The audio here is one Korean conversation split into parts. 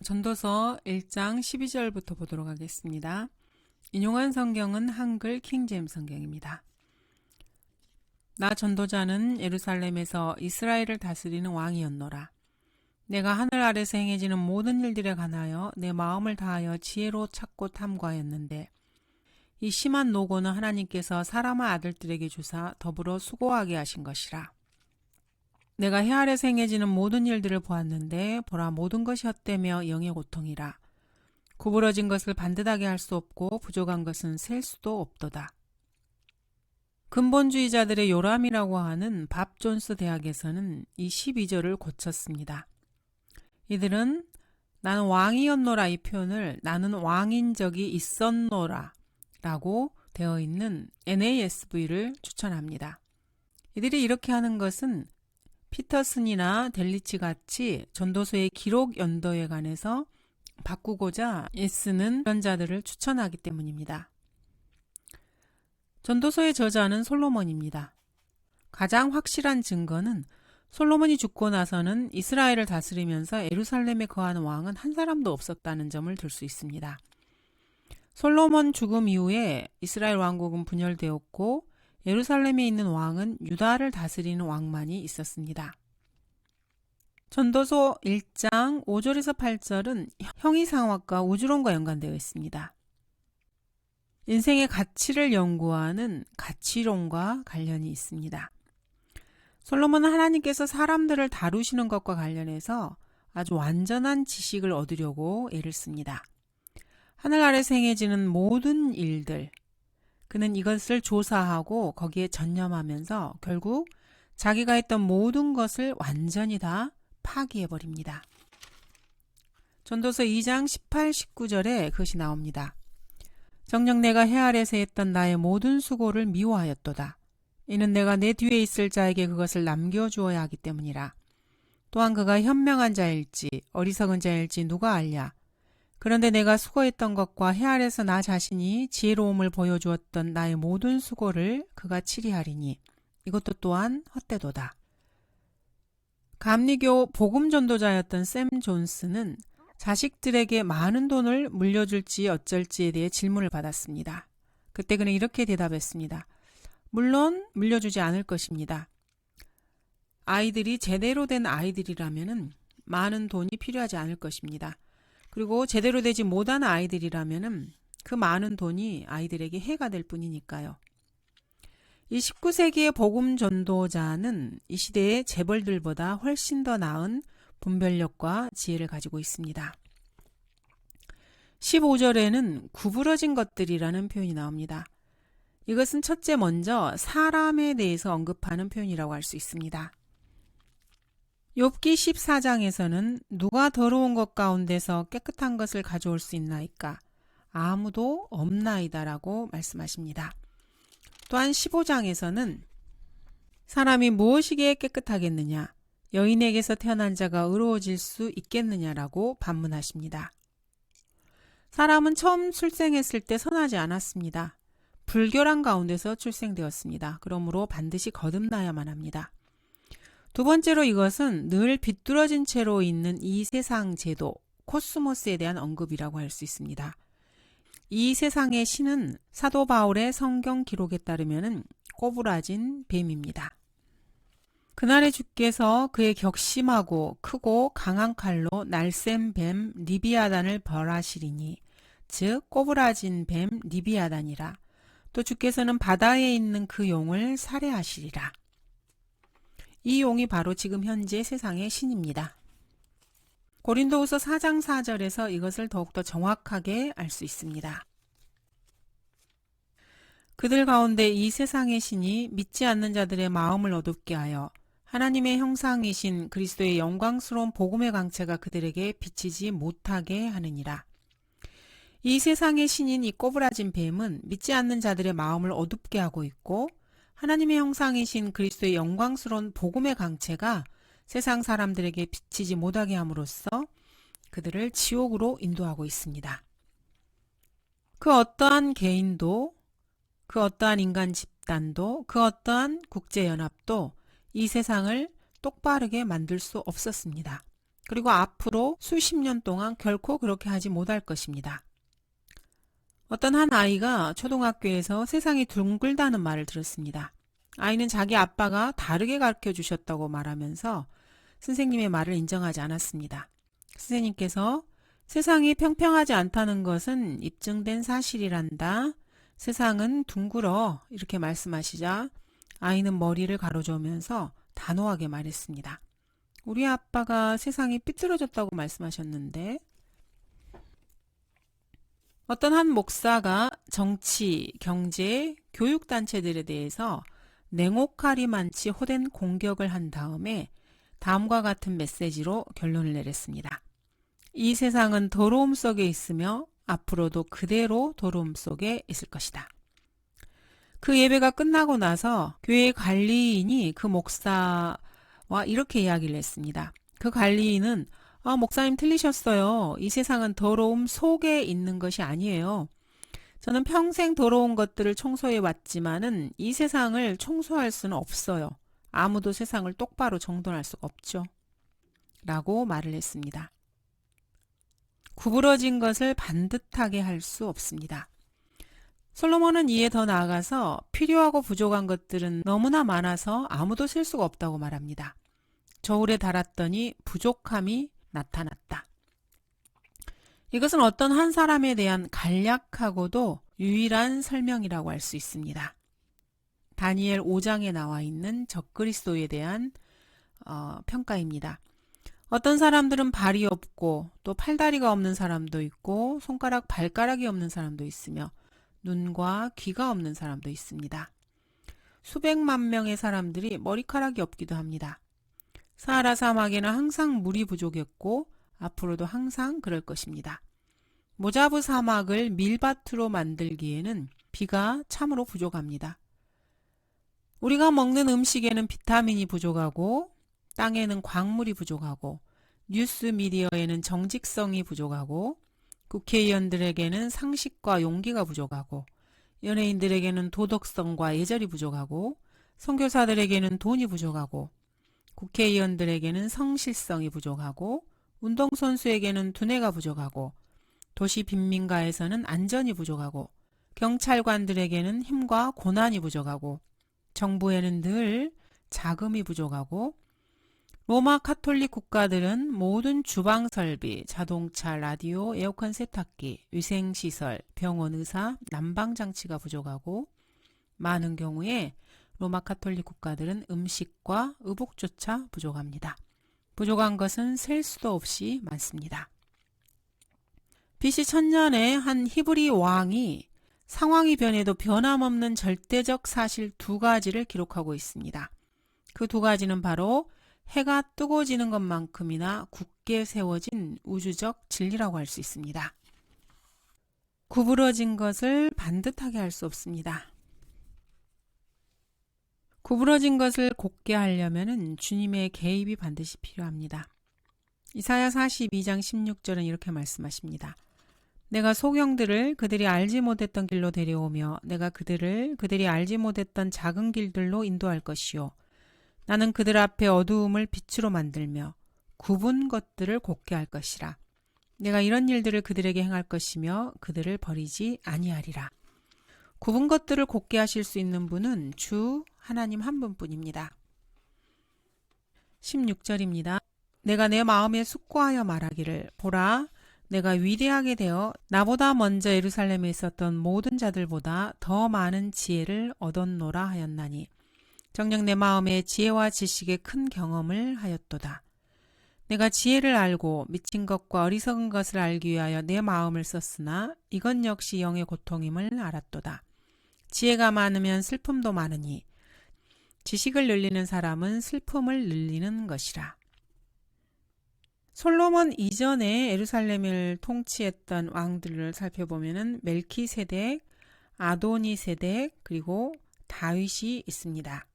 전도서 1장 12절부터 보도록 하겠습니다. 인용한 성경은 한글 킹제임스 성경입니다. 나 전도자는 예루살렘에서 이스라엘을 다스리는 왕이었노라. 내가 하늘 아래서 행해지는 모든 일들에 관하여 내 마음을 다하여 지혜로 찾고 탐구하였는데 이 심한 노고는 하나님께서 사람의 아들들에게 주사 더불어 수고하게 하신 것이라. 내가 해 아래서 행해지는 모든 일들을 보았는데 보라, 모든 것이 헛되며 영의 고통이라. 구부러진 것을 반듯하게 할 수 없고 부족한 것은 셀 수도 없도다. 근본주의자들의 요람이라고 하는 밥 존스 대학에서는 이 12절을 고쳤습니다. 이들은 나는 왕이었노라 이 표현을 나는 왕인 적이 있었노라 라고 되어 있는 NASV를 추천합니다. 이들이 이렇게 하는 것은 피터슨이나 델리치 같이 전도서의 기록 연도에 관해서 바꾸고자 애쓰는 그런 자들을 추천하기 때문입니다. 전도서의 저자는 솔로몬입니다. 가장 확실한 증거는 솔로몬이 죽고 나서는 이스라엘을 다스리면서 예루살렘에 거하는 왕은 한 사람도 없었다는 점을 들 수 있습니다. 솔로몬 죽음 이후에 이스라엘 왕국은 분열되었고 예루살렘에 있는 왕은 유다를 다스리는 왕만이 있었습니다. 전도서 1장 5절에서 8절은 형이상학과 우주론과 연관되어 있습니다. 인생의 가치를 연구하는 가치론과 관련이 있습니다. 솔로몬은 하나님께서 사람들을 다루시는 것과 관련해서 아주 완전한 지식을 얻으려고 애를 씁니다. 하늘 아래서 행해지는 모든 일들, 그는 이것을 조사하고 거기에 전념하면서 결국 자기가 했던 모든 것을 완전히 다 파기해버립니다. 전도서 2장 18, 19절에 그것이 나옵니다. 정녕 내가 해 아래서 했던 나의 모든 수고를 미워하였도다. 이는 내가 내 뒤에 있을 자에게 그것을 남겨주어야 하기 때문이라. 또한 그가 현명한 자일지 어리석은 자일지 누가 알랴. 그런데 내가 수고했던 것과 해 아래서 나 자신이 지혜로움을 보여주었던 나의 모든 수고를 그가 치리하리니 이것도 또한 헛되도다. 감리교 복음전도자였던 샘 존스는 자식들에게 많은 돈을 물려줄지 어쩔지에 대해 질문을 받았습니다. 그때 그는 이렇게 대답했습니다. 물론 물려주지 않을 것입니다. 아이들이 제대로 된 아이들이라면 많은 돈이 필요하지 않을 것입니다. 그리고 제대로 되지 못한 아이들이라면 그 많은 돈이 아이들에게 해가 될 뿐이니까요. 이 19세기의 복음 전도자는 이 시대의 재벌들보다 훨씬 더 나은 분별력과 지혜를 가지고 있습니다. 15절에는 구부러진 것들이라는 표현이 나옵니다. 이것은 첫째 먼저 사람에 대해서 언급하는 표현이라고 할 수 있습니다. 욥기 14장에서는 누가 더러운 것 가운데서 깨끗한 것을 가져올 수 있나이까? 아무도 없나이다라고 말씀하십니다. 또한 15장에서는 사람이 무엇이기에 깨끗하겠느냐? 여인에게서 태어난 자가 의로워질 수 있겠느냐라고 반문하십니다. 사람은 처음 출생했을 때 선하지 않았습니다. 불결한 가운데서 출생되었습니다. 그러므로 반드시 거듭나야만 합니다. 두 번째로 이것은 늘 비뚤어진 채로 있는 이 세상 제도, 코스모스에 대한 언급이라고 할 수 있습니다. 이 세상의 신은 사도 바울의 성경 기록에 따르면 꼬부라진 뱀입니다. 그날에 주께서 그의 격심하고 크고 강한 칼로 날쌘 뱀 리비아단을 벌하시리니 즉 꼬부라진 뱀 리비아단이라. 또 주께서는 바다에 있는 그 용을 살해하시리라. 이 용이 바로 지금 현재 세상의 신입니다. 고린도후서 4장 4절에서 이것을 더욱더 정확하게 알 수 있습니다. 그들 가운데 이 세상의 신이 믿지 않는 자들의 마음을 어둡게 하여 하나님의 형상이신 그리스도의 영광스러운 복음의 강체가 그들에게 비치지 못하게 하느니라. 이 세상의 신인 이 꼬부라진 뱀은 믿지 않는 자들의 마음을 어둡게 하고 있고 하나님의 형상이신 그리스도의 영광스러운 복음의 강체가 세상 사람들에게 비치지 못하게 함으로써 그들을 지옥으로 인도하고 있습니다. 그 어떠한 개인도, 그 어떠한 인간 집단도, 그 어떠한 국제연합도 이 세상을 똑바르게 만들 수 없었습니다. 그리고 앞으로 수십 년 동안 결코 그렇게 하지 못할 것입니다. 어떤 한 아이가 초등학교에서 세상이 둥글다는 말을 들었습니다. 아이는 자기 아빠가 다르게 가르쳐 주셨다고 말하면서 선생님의 말을 인정하지 않았습니다. 선생님께서 세상이 평평하지 않다는 것은 입증된 사실이란다. 세상은 둥글어. 이렇게 말씀하시자 아이는 머리를 가로저으면서 단호하게 말했습니다. 우리 아빠가 세상이 삐뚤어졌다고 말씀하셨는데. 어떤 한 목사가 정치, 경제, 교육단체들에 대해서 냉혹하리 많지 호된 공격을 한 다음에 다음과 같은 메시지로 결론을 내렸습니다. 이 세상은 더러움 속에 있으며 앞으로도 그대로 더러움 속에 있을 것이다. 그 예배가 끝나고 나서 교회 관리인이 그 목사와 이렇게 이야기를 했습니다. 그 관리인은 목사님 틀리셨어요. 이 세상은 더러움 속에 있는 것이 아니에요. 저는 평생 더러운 것들을 청소해 왔지만은 이 세상을 청소할 수는 없어요. 아무도 세상을 똑바로 정돈할 수가 없죠. 라고 말을 했습니다. 구부러진 것을 반듯하게 할 수 없습니다. 솔로몬은 이에 더 나아가서 필요하고 부족한 것들은 너무나 많아서 아무도 셀 수가 없다고 말합니다. 저울에 달았더니 부족함이 나타났다. 이것은 어떤 한 사람에 대한 간략하고도 유일한 설명이라고 할 수 있습니다. 다니엘 5장에 나와 있는 적그리스도에 대한 평가입니다. 어떤 사람들은 발이 없고 또 팔다리가 없는 사람도 있고 손가락 발가락이 없는 사람도 있으며 눈과 귀가 없는 사람도 있습니다. 수백만 명의 사람들이 머리카락이 없기도 합니다. 사하라 사막에는 항상 물이 부족했고 앞으로도 항상 그럴 것입니다. 모자부 사막을 밀밭으로 만들기에는 비가 참으로 부족합니다. 우리가 먹는 음식에는 비타민이 부족하고 땅에는 광물이 부족하고 뉴스 미디어에는 정직성이 부족하고 국회의원들에게는 상식과 용기가 부족하고 연예인들에게는 도덕성과 예절이 부족하고 선교사들에게는 돈이 부족하고 국회의원들에게는 성실성이 부족하고 운동선수에게는 두뇌가 부족하고 도시 빈민가에서는 안전이 부족하고 경찰관들에게는 힘과 고난이 부족하고 정부에는 늘 자금이 부족하고 로마 카톨릭 국가들은 모든 주방 설비, 자동차, 라디오, 에어컨 세탁기, 위생시설, 병원 의사, 난방장치가 부족하고 많은 경우에 로마 카톨릭 국가들은 음식과 의복조차 부족합니다. 부족한 것은 셀 수도 없이 많습니다. BC 1000년에 한 히브리 왕이 상황이 변해도 변함없는 절대적 사실 두 가지를 기록하고 있습니다. 그 두 가지는 바로 해가 뜨고 지는 것만큼이나 굳게 세워진 우주적 진리라고 할 수 있습니다. 구부러진 것을 반듯하게 할 수 없습니다. 구부러진 것을 곧게 하려면 주님의 개입이 반드시 필요합니다. 이사야 42장 16절은 이렇게 말씀하십니다. 내가 소경들을 그들이 알지 못했던 길로 데려오며 내가 그들이 알지 못했던 작은 길들로 인도할 것이요. 나는 그들 앞에 어두움을 빛으로 만들며 굽은 것들을 곧게 할 것이라. 내가 이런 일들을 그들에게 행할 것이며 그들을 버리지 아니하리라. 굽은 것들을 곧게 하실 수 있는 분은 주 하나님 한 분뿐입니다. 16절입니다. 내가 내 마음에 숙고하여 말하기를 보라 내가 위대하게 되어 나보다 먼저 예루살렘에 있었던 모든 자들보다 더 많은 지혜를 얻었노라 하였나니 정녕 내 마음에 지혜와 지식의 큰 경험을 하였도다. 내가 지혜를 알고 미친 것과 어리석은 것을 알기 위하여 내 마음을 썼으나 이건 역시 영의 고통임을 알았도다. 지혜가 많으면 슬픔도 많으니 지식을 늘리는 사람은 슬픔을 늘리는 것이라. 솔로몬 이전에 예루살렘을 통치했던 왕들을 살펴보면 멜키세덱, 아도니세덱 그리고 다윗이 있습니다.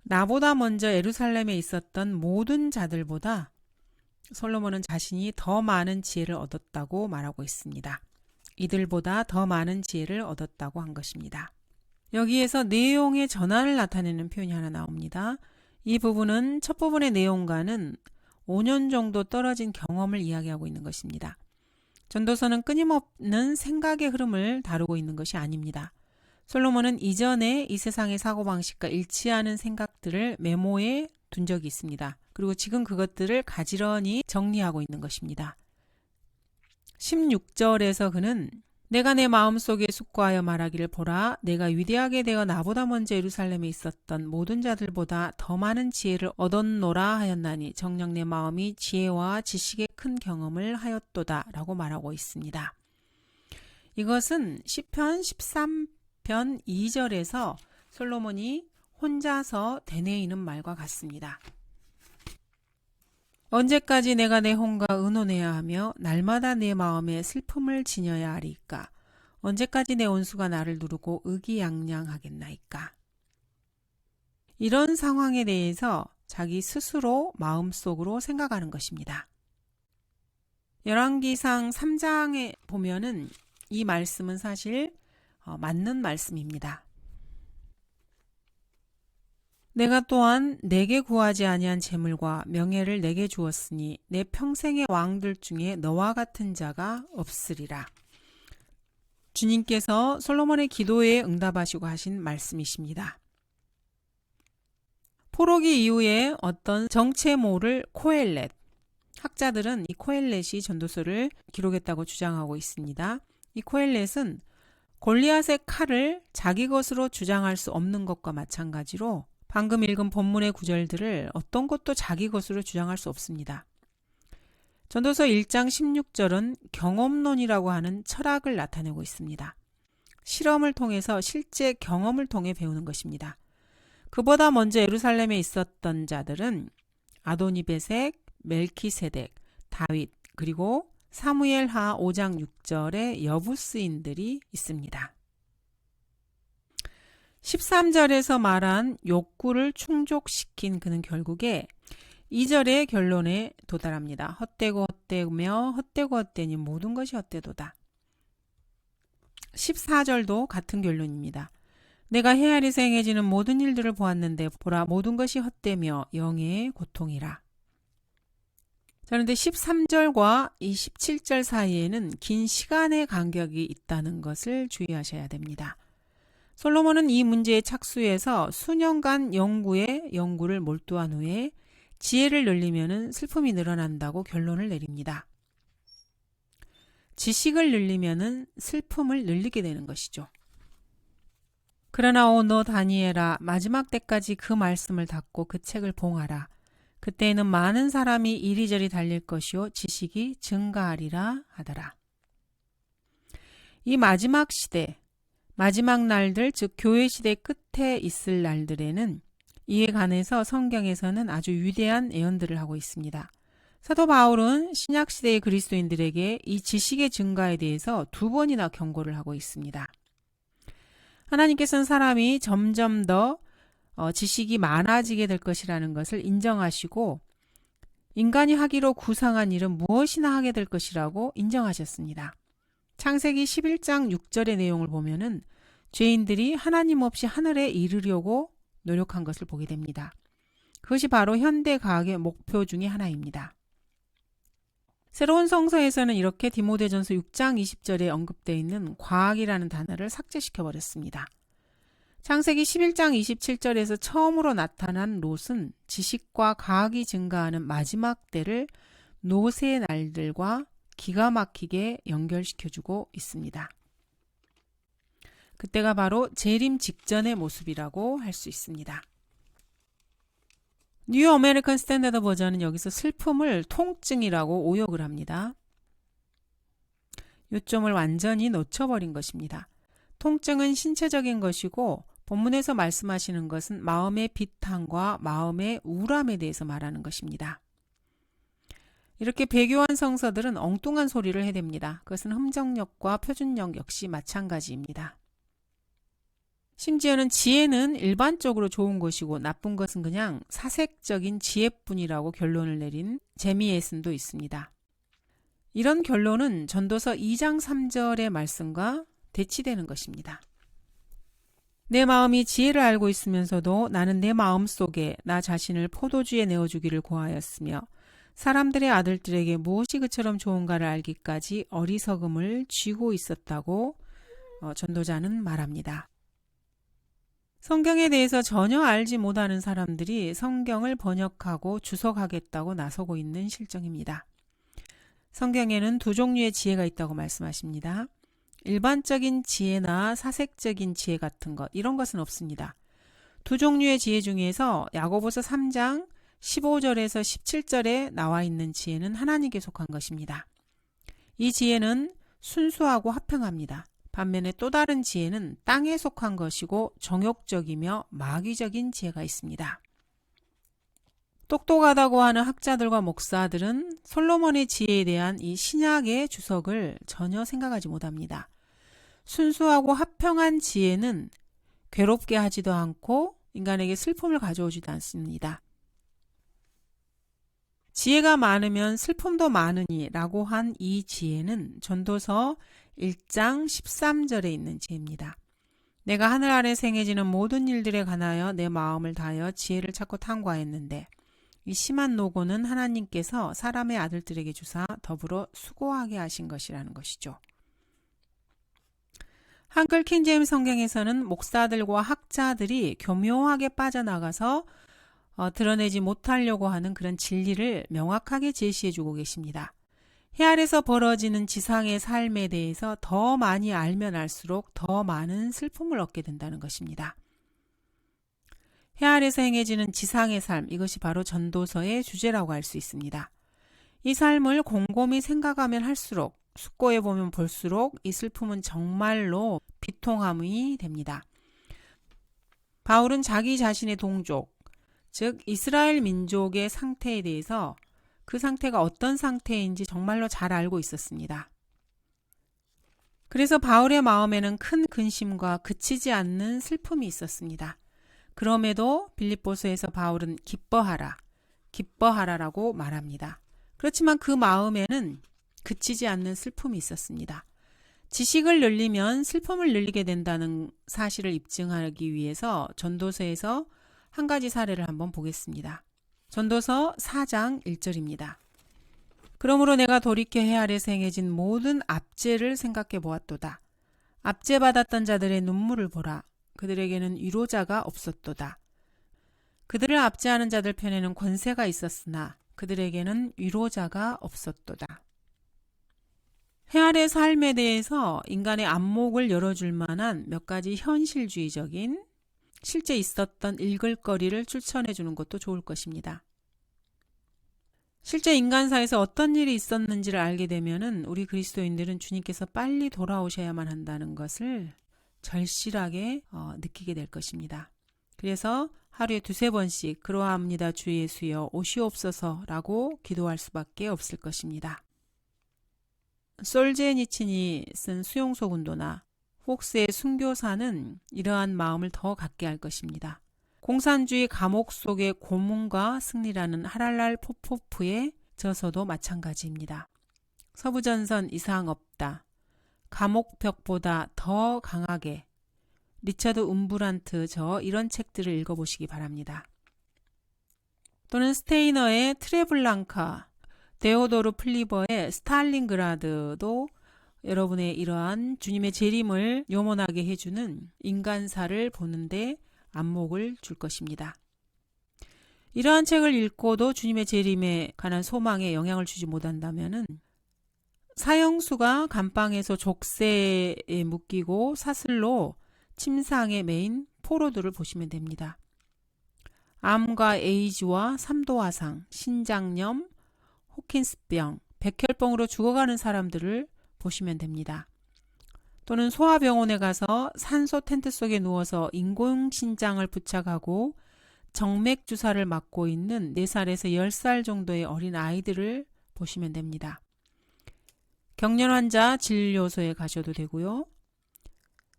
나보다 먼저 예루살렘에 있었던 모든 자들보다 솔로몬은 자신이 더 많은 지혜를 얻었다고 말하고 있습니다. 이들보다 더 많은 지혜를 얻었다고 한 것입니다. 여기에서 내용의 전환을 나타내는 표현이 하나 나옵니다. 이 부분은 첫 부분의 내용과는 5년 정도 떨어진 경험을 이야기하고 있는 것입니다. 전도서는 끊임없는 생각의 흐름을 다루고 있는 것이 아닙니다. 솔로몬은 이전에 이 세상의 사고방식과 일치하는 생각들을 메모해 둔 적이 있습니다. 그리고 지금 그것들을 가지런히 정리하고 있는 것입니다. 16절에서 그는 내가 내 마음속에 숙고하여 말하기를 보라 내가 위대하게 되어 나보다 먼저 예루살렘에 있었던 모든 자들보다 더 많은 지혜를 얻었노라 하였나니 정녕 내 마음이 지혜와 지식의 큰 경험을 하였도다 라고 말하고 있습니다. 이것은 시편 13편 2절에서 솔로몬이 혼자서 되뇌이는 말과 같습니다. 언제까지 내가 내 혼과 의논해야 하며 날마다 내 마음에 슬픔을 지녀야 하리까? 언제까지 내 온수가 나를 누르고 의기양양하겠나이까? 이런 상황에 대해서 자기 스스로 마음속으로 생각하는 것입니다. 열왕기상 3장에 보면은 이 말씀은 사실 맞는 말씀입니다. 내가 또한 내게 구하지 아니한 재물과 명예를 내게 주었으니 내 평생의 왕들 중에 너와 같은 자가 없으리라. 주님께서 솔로몬의 기도에 응답하시고 하신 말씀이십니다. 포로기 이후에 어떤 정체모를 코엘렛, 학자들은 이 코엘렛이 전도서를 기록했다고 주장하고 있습니다. 이 코엘렛은 골리앗의 칼을 자기 것으로 주장할 수 없는 것과 마찬가지로 방금 읽은 본문의 구절들을 어떤 것도 자기 것으로 주장할 수 없습니다. 전도서 1장 16절은 경험론이라고 하는 철학을 나타내고 있습니다. 실험을 통해서 실제 경험을 통해 배우는 것입니다. 그보다 먼저 예루살렘에 있었던 자들은 아도니베색, 멜키세덱, 다윗, 그리고 사무엘하 5장 6절의 여부스인들이 있습니다. 13절에서 말한 욕구를 충족시킨 그는 결국에 2절의 결론에 도달합니다. 헛되고 헛되며 헛되고 헛되니 모든 것이 헛되도다. 14절도 같은 결론입니다. 내가 헤아리서 행해지는 모든 일들을 보았는데 보라 모든 것이 헛되며 영예의 고통이라. 그런데 13절과 이 17절 사이에는 긴 시간의 간격이 있다는 것을 주의하셔야 됩니다. 솔로몬은 이 문제에 착수해서 수년간 연구를 몰두한 후에 지혜를 늘리면 슬픔이 늘어난다고 결론을 내립니다. 지식을 늘리면 슬픔을 늘리게 되는 것이죠. 그러나 너 다니엘아 마지막 때까지 그 말씀을 닫고 그 책을 봉하라. 그때에는 많은 사람이 이리저리 달릴 것이요 지식이 증가하리라 하더라. 이 마지막 시대, 마지막 날들, 즉 교회 시대 끝에 있을 날들에는 이에 관해서 성경에서는 아주 위대한 예언들을 하고 있습니다. 사도 바울은 신약 시대의 그리스도인들에게 이 지식의 증가에 대해서 2번이나 경고를 하고 있습니다. 하나님께서는 사람이 점점 더 지식이 많아지게 될 것이라는 것을 인정하시고 인간이 하기로 구상한 일은 무엇이나 하게 될 것이라고 인정하셨습니다. 창세기 11장 6절의 내용을 보면은 죄인들이 하나님 없이 하늘에 이르려고 노력한 것을 보게 됩니다. 그것이 바로 현대 과학의 목표 중에 하나입니다. 새로운 성서에서는 이렇게 디모데전서 6장 20절에 언급되어 있는 과학이라는 단어를 삭제시켜버렸습니다. 창세기 11장 27절에서 처음으로 나타난 롯은 지식과 과학이 증가하는 마지막 때를 노세 날들과 기가 막히게 연결시켜주고 있습니다. 그때가 바로 재림 직전의 모습이라고 할 수 있습니다. 뉴 아메리칸 스탠다드 버전은 여기서 슬픔을 통증이라고 오역을 합니다. 요점을 완전히 놓쳐버린 것입니다. 통증은 신체적인 것이고 본문에서 말씀하시는 것은 마음의 비탄과 마음의 우울함에 대해서 말하는 것입니다. 이렇게 배교한 성서들은 엉뚱한 소리를 해댑니다. 그것은 흠정력과 표준력 역시 마찬가지입니다. 심지어는 지혜는 일반적으로 좋은 것이고 나쁜 것은 그냥 사색적인 지혜뿐이라고 결론을 내린 재미예슨도 있습니다. 이런 결론은 전도서 2장 3절의 말씀과 대치되는 것입니다. 내 마음이 지혜를 알고 있으면서도 나는 내 마음 속에 나 자신을 포도주에 내어주기를 고하였으며 사람들의 아들들에게 무엇이 그처럼 좋은가를 알기까지 어리석음을 쥐고 있었다고 전도자는 말합니다. 성경에 대해서 전혀 알지 못하는 사람들이 성경을 번역하고 주석하겠다고 나서고 있는 실정입니다. 성경에는 두 종류의 지혜가 있다고 말씀하십니다. 일반적인 지혜나 사색적인 지혜 같은 것, 이런 것은 없습니다. 두 종류의 지혜 중에서 야고보서 3장 15절에서 17절에 나와 있는 지혜는 하나님께 속한 것입니다. 이 지혜는 순수하고 화평합니다. 반면에 또 다른 지혜는 땅에 속한 것이고 정욕적이며 마귀적인 지혜가 있습니다. 똑똑하다고 하는 학자들과 목사들은 솔로몬의 지혜에 대한 이 신약의 주석을 전혀 생각하지 못합니다. 순수하고 화평한 지혜는 괴롭게 하지도 않고 인간에게 슬픔을 가져오지도 않습니다. 지혜가 많으면 슬픔도 많으니 라고 한 이 지혜는 전도서 1장 13절에 있는 지혜입니다. 내가 하늘 아래 생해지는 모든 일들에 관하여 내 마음을 다하여 지혜를 찾고 탐구하였는데 이 심한 노고는 하나님께서 사람의 아들들에게 주사 더불어 수고하게 하신 것이라는 것이죠. 한글 킹제임스 성경에서는 목사들과 학자들이 교묘하게 빠져나가서 드러내지 못하려고 하는 그런 진리를 명확하게 제시해주고 계십니다. 해 아래서 벌어지는 지상의 삶에 대해서 더 많이 알면 알수록 더 많은 슬픔을 얻게 된다는 것입니다. 해 아래서 행해지는 지상의 삶, 이것이 바로 전도서의 주제라고 할 수 있습니다. 이 삶을 곰곰이 생각하면 할수록, 숙고해보면 볼수록 이 슬픔은 정말로 비통함이 됩니다. 바울은 자기 자신의 동족, 즉 이스라엘 민족의 상태에 대해서 그 상태가 어떤 상태인지 정말로 잘 알고 있었습니다. 그래서 바울의 마음에는 큰 근심과 그치지 않는 슬픔이 있었습니다. 그럼에도 빌립보서에서 바울은 기뻐하라라고 말합니다. 그렇지만 그 마음에는 그치지 않는 슬픔이 있었습니다. 지식을 늘리면 슬픔을 늘리게 된다는 사실을 입증하기 위해서 전도서에서 한 가지 사례를 한번 보겠습니다. 전도서 4장 1절입니다. 그러므로 내가 돌이켜 해 아래서 행해진 모든 압제를 생각해 보았도다. 압제받았던 자들의 눈물을 보라. 그들에게는 위로자가 없었도다. 그들을 압제하는 자들 편에는 권세가 있었으나 그들에게는 위로자가 없었도다. 해 아래 삶에 대해서 인간의 안목을 열어줄 만한 몇 가지 현실주의적인 실제 있었던 읽을거리를 추천해 주는 것도 좋을 것입니다. 실제 인간사에서 어떤 일이 있었는지를 알게 되면은 우리 그리스도인들은 주님께서 빨리 돌아오셔야만 한다는 것을 절실하게 느끼게 될 것입니다. 그래서 하루에 2-3번씩 그러합니다 주 예수여 오시옵소서라고 기도할 수밖에 없을 것입니다. 솔제니친이 쓴 수용소군도나 폭스의 순교사는 이러한 마음을 더 갖게 할 것입니다. 공산주의 감옥 속의 고문과 승리라는 하랄랄 포포프의 저서도 마찬가지입니다. 서부전선 이상 없다. 감옥벽보다 더 강하게. 리처드 움브란트 이런 책들을 읽어보시기 바랍니다. 또는 스테이너의 트레블랑카, 데오도르 플리버의 스탈린그라드도 여러분의 이러한 주님의 재림을 염원하게 해주는 인간사를 보는데 안목을 줄 것입니다. 이러한 책을 읽고도 주님의 재림에 관한 소망에 영향을 주지 못한다면 사형수가 감방에서 족쇄에 묶이고 사슬로 침상에 매인 포로들을 보시면 됩니다. 암과 에이즈와 삼도화상, 신장염, 호킨스병, 백혈병으로 죽어가는 사람들을 보시면 됩니다. 또는 소아병원에 가서 산소 텐트 속에 누워서 인공신장을 부착하고 정맥 주사를 맞고 있는 4살에서 10살 정도의 어린 아이들을 보시면 됩니다. 경련 환자 진료소에 가셔도 되고요.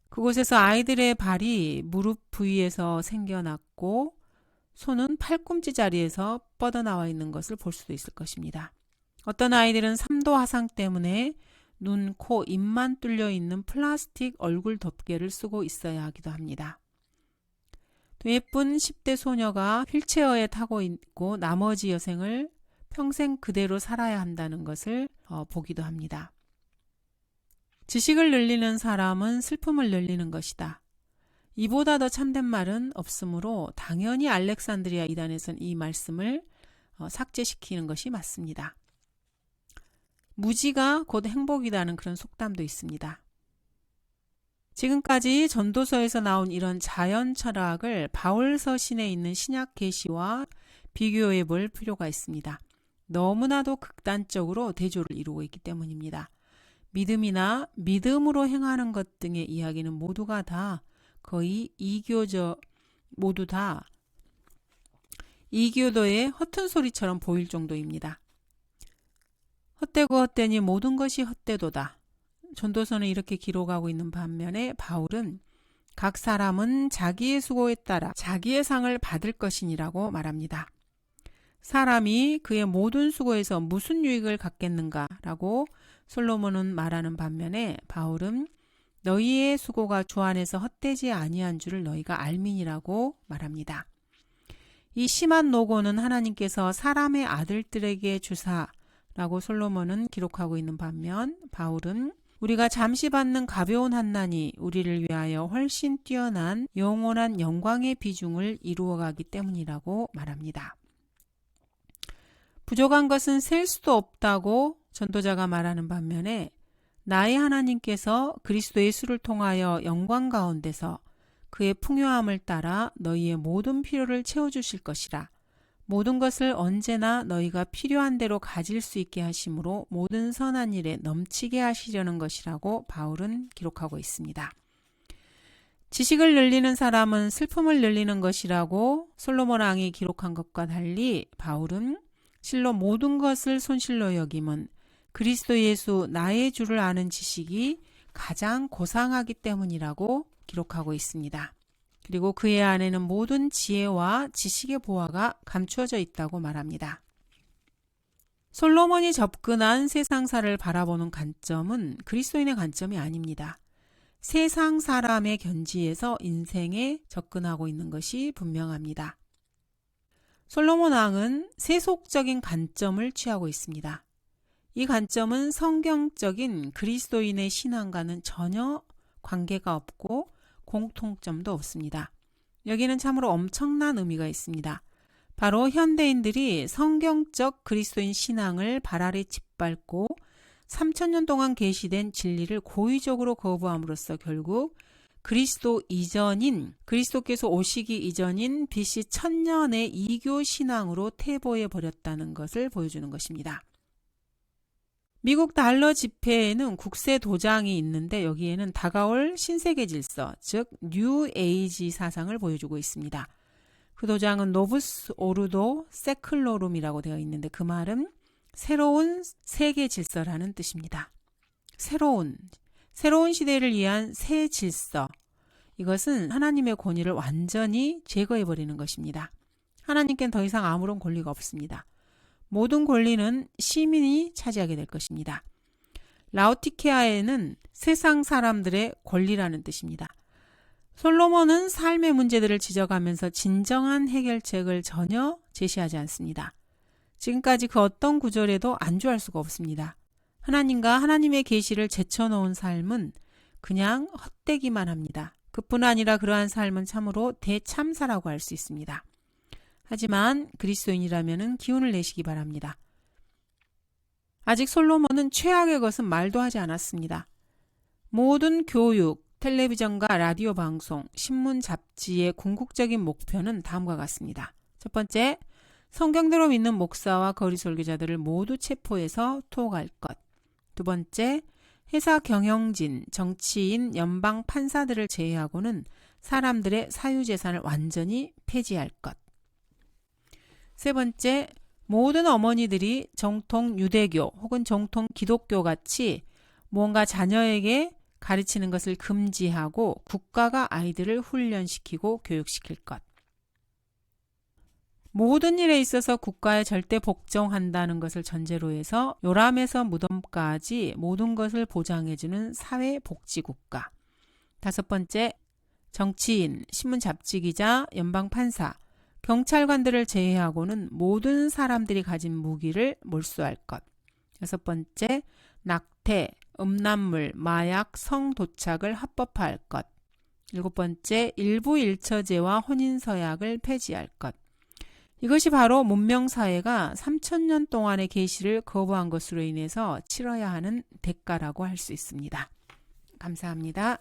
그곳에서 아이들의 발이 무릎 부위에서 생겨났고 손은 팔꿈치 자리에서 뻗어나와 있는 것을 볼 수도 있을 것입니다. 어떤 아이들은 3도 화상 때문에 눈, 코, 입만 뚫려 있는 플라스틱 얼굴 덮개를 쓰고 있어야 하기도 합니다. 또 예쁜 10대 소녀가 휠체어에 타고 있고 나머지 여생을 평생 그대로 살아야 한다는 것을 보기도 합니다. 지식을 늘리는 사람은 슬픔을 늘리는 것이다. 이보다 더 참된 말은 없으므로 당연히 알렉산드리아 이단에서는 이 말씀을 삭제시키는 것이 맞습니다. 무지가 곧 행복이라는 그런 속담도 있습니다. 지금까지 전도서에서 나온 이런 자연 철학을 바울 서신에 있는 신약 계시와 비교해 볼 필요가 있습니다. 너무나도 극단적으로 대조를 이루고 있기 때문입니다. 믿음이나 믿음으로 행하는 것 등의 이야기는 모두가 다 거의 모두 다 이교도의 허튼 소리처럼 보일 정도입니다. 헛되고 헛되니 모든 것이 헛되도다. 전도서는 이렇게 기록하고 있는 반면에 바울은 각 사람은 자기의 수고에 따라 자기의 상을 받을 것이니라고 말합니다. 사람이 그의 모든 수고에서 무슨 유익을 갖겠는가라고 솔로몬은 말하는 반면에 바울은 너희의 수고가 주 안에서 헛되지 아니한 줄을 너희가 알미니라고 말합니다. 이 심한 노고는 하나님께서 사람의 아들들에게 주사라고 솔로몬은 기록하고 있는 반면 바울은 우리가 잠시 받는 가벼운 한난이 우리를 위하여 훨씬 뛰어난 영원한 영광의 비중을 이루어가기 때문이라고 말합니다. 부족한 것은 셀 수도 없다고 전도자가 말하는 반면에 나의 하나님께서 그리스도 예수를 통하여 영광 가운데서 그의 풍요함을 따라 너희의 모든 필요를 채워주실 것이라. 모든 것을 언제나 너희가 필요한 대로 가질 수 있게 하심으로 모든 선한 일에 넘치게 하시려는 것이라고 바울은 기록하고 있습니다. 지식을 늘리는 사람은 슬픔을 늘리는 것이라고 솔로몬 왕이 기록한 것과 달리 바울은 실로 모든 것을 손실로 여김은 그리스도 예수 나의 주를 아는 지식이 가장 고상하기 때문이라고 기록하고 있습니다. 그리고 그의 안에는 모든 지혜와 지식의 보화가 감추어져 있다고 말합니다. 솔로몬이 접근한 세상사를 바라보는 관점은 그리스도인의 관점이 아닙니다. 세상 사람의 견지에서 인생에 접근하고 있는 것이 분명합니다. 솔로몬 왕은 세속적인 관점을 취하고 있습니다. 이 관점은 성경적인 그리스도인의 신앙과는 전혀 관계가 없고 공통점도 없습니다. 여기는 참으로 엄청난 의미가 있습니다. 바로 현대인들이 성경적 그리스도인 신앙을 발 아래 짓밟고 3000년 동안 계시된 진리를 고의적으로 거부함으로써 결국 그리스도께서 오시기 이전인 BC 1000년의 이교 신앙으로 퇴보해 버렸다는 것을 보여주는 것입니다. 미국 달러 지폐에는 국세 도장이 있는데 여기에는 다가올 신세계 질서, 즉 뉴 에이지 사상을 보여주고 있습니다. 그 도장은 노브스 오르도 세클로룸이라고 되어 있는데 그 말은 새로운 세계 질서라는 뜻입니다. 새로운 시대를 위한 새 질서. 이것은 하나님의 권위를 완전히 제거해버리는 것입니다. 하나님께는 더 이상 아무런 권리가 없습니다. 모든 권리는 시민이 차지하게 될 것입니다. 라오디케아에는 세상 사람들의 권리라는 뜻입니다. 솔로몬은 삶의 문제들을 지적하면서 진정한 해결책을 전혀 제시하지 않습니다. 지금까지 그 어떤 구절에도 안주할 수가 없습니다. 하나님과 하나님의 계시를 제쳐놓은 삶은 그냥 헛되기만 합니다. 그뿐 아니라 그러한 삶은 참으로 대참사라고 할 수 있습니다. 하지만 그리스도인이라면 기운을 내시기 바랍니다. 아직 솔로몬은 최악의 것은 말도 하지 않았습니다. 모든 교육, 텔레비전과 라디오 방송, 신문, 잡지의 궁극적인 목표는 다음과 같습니다. 첫 번째, 성경대로 믿는 목사와 거리 설교자들을 모두 체포해서 투옥할 것. 두 번째, 회사 경영진, 정치인, 연방 판사들을 제외하고는 사람들의 사유재산을 완전히 폐지할 것. 세 번째, 모든 어머니들이 정통 유대교 혹은 정통 기독교 같이 무언가 자녀에게 가르치는 것을 금지하고 국가가 아이들을 훈련시키고 교육시킬 것. 모든 일에 있어서 국가에 절대 복종한다는 것을 전제로 해서 요람에서 무덤까지 모든 것을 보장해주는 사회복지국가. 다섯 번째, 정치인, 신문 잡지기자, 연방판사, 경찰관들을 제외하고는 모든 사람들이 가진 무기를 몰수할 것. 6번째, 낙태, 음란물, 마약, 성도착을 합법화할 것. 7번째, 일부 일처제와 혼인서약을 폐지할 것. 이것이 바로 문명사회가 3000년 동안의 계시를 거부한 것으로 인해서 치러야 하는 대가라고 할 수 있습니다. 감사합니다.